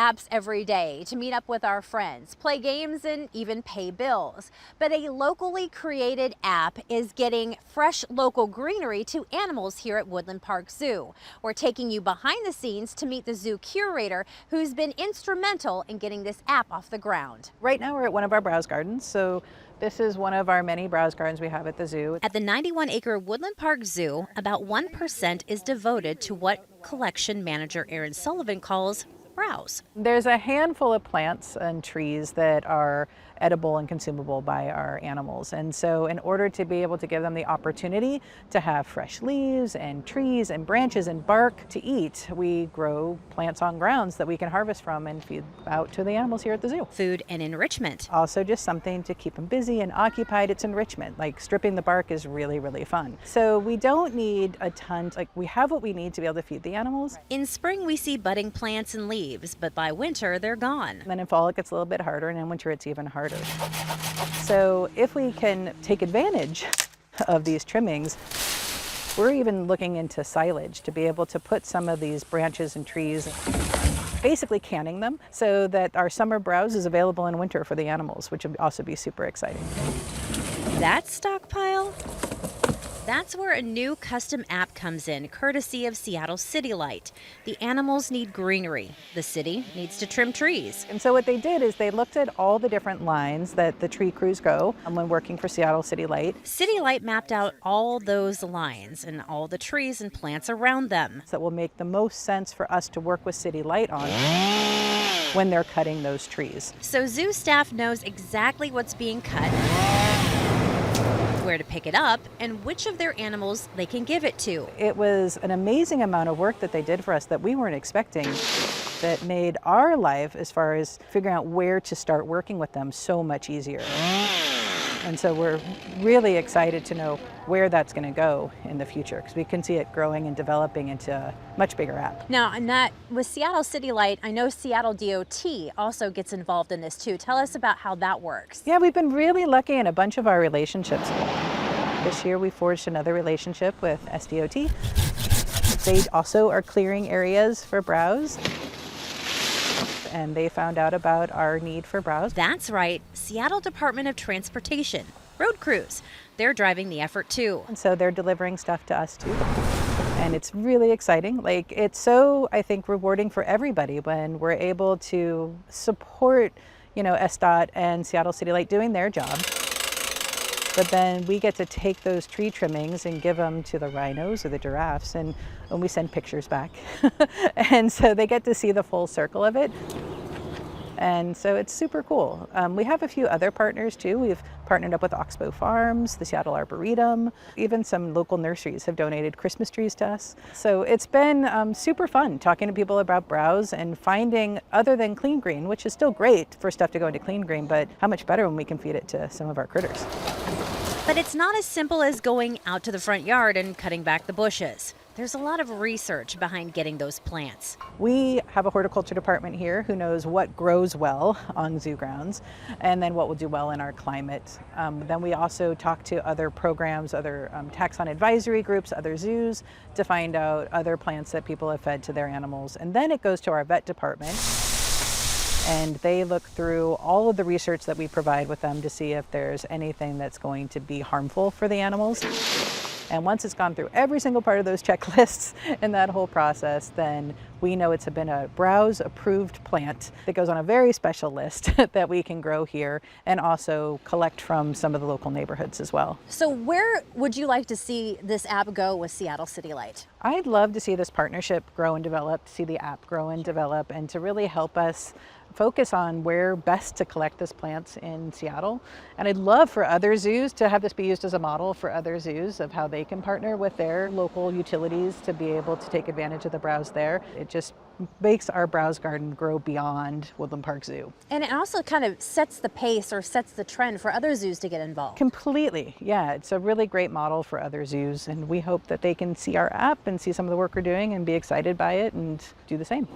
apps every day to meet up with our friends, play games, and even pay bills. But a locally created app is getting fresh local greenery to animals here at Woodland Park Zoo. We're taking you behind the scenes to meet the zoo curator who's been instrumental in getting this app off the ground. Right now we're at one of our browse gardens, so this is one of our many browse gardens we have at the zoo. At the 91-acre Woodland Park Zoo, about 1% is devoted to what collection manager Aaron Sullivan calls browse. There's a handful of plants and trees that are edible and consumable by our animals. And so in order to be able to give them the opportunity to have fresh leaves and trees and branches and bark to eat, we grow plants on grounds that we can harvest from and feed out to the animals here at the zoo. Food and enrichment. Also just something to keep them busy and occupied. It's enrichment. Like stripping the bark is really, really fun. So we don't need a ton, like we have what we need to be able to feed the animals. In spring we see budding plants and leaves, but by winter they're gone. And then in fall it gets a little bit harder, and in winter it's even harder. So if we can take advantage of these trimmings, we're even looking into silage to be able to put some of these branches and trees, basically canning them so that our summer browse is available in winter for the animals, which would also be super exciting. That stockpile? That's where a new custom app comes in, courtesy of Seattle City Light. The animals need greenery. The city needs to trim trees. And so what they did is they looked at all the different lines that the tree crews go when working for Seattle City Light. City Light mapped out all those lines and all the trees and plants around them. So it will make the most sense for us to work with City Light on when they're cutting those trees. So zoo staff knows exactly what's being cut, where to pick it up, and which of their animals they can give it to. It was an amazing amount of work that they did for us that we weren't expecting, that made our life, as far as figuring out where to start working with them, so much easier. And so we're really excited to know where that's going to go in the future, because we can see it growing and developing into a much bigger app. Now, and that with Seattle City Light, I know Seattle DOT also gets involved in this too. Tell us about how that works. Yeah, we've been really lucky in a bunch of our relationships. This year we forged another relationship with SDOT. They also are clearing areas for browse, and they found out about our need for browse. That's right, Seattle Department of Transportation, road crews. They're driving the effort too. And so they're delivering stuff to us too. And it's really exciting. Like, it's so, I think, rewarding for everybody when we're able to support, SDOT and Seattle City Light doing their job. But then we get to take those tree trimmings and give them to the rhinos or the giraffes, and we send pictures back. And so they get to see the full circle of it. And so it's super cool. We have a few other partners too. We've partnered up with Oxbow Farms, the Seattle Arboretum, even some local nurseries have donated Christmas trees to us. So it's been super fun talking to people about browse and finding, other than clean green, which is still great for stuff to go into clean green, but how much better when we can feed it to some of our critters. But it's not as simple as going out to the front yard and cutting back the bushes. There's a lot of research behind getting those plants. We have a horticulture department here who knows what grows well on zoo grounds and then what will do well in our climate. Then we also talk to other programs, other taxon advisory groups, other zoos to find out other plants that people have fed to their animals. And then it goes to our vet department, and they look through all of the research that we provide with them to see if there's anything that's going to be harmful for the animals. And once it's gone through every single part of those checklists in that whole process, then we know it's been a browse approved plant that goes on a very special list that we can grow here and also collect from some of the local neighborhoods as well. So where would you like to see this app go with Seattle City Light? I'd love to see this partnership grow and develop, to see the app grow and develop, and to really help us focus on where best to collect these plants in Seattle. And I'd love for other zoos to have this be used as a model for other zoos of how they can partner with their local utilities to be able to take advantage of the browse there. It just makes our browse garden grow beyond Woodland Park Zoo. And it also kind of sets the pace or sets the trend for other zoos to get involved. Completely, yeah. It's a really great model for other zoos, and we hope that they can see our app and see some of the work we're doing and be excited by it and do the same.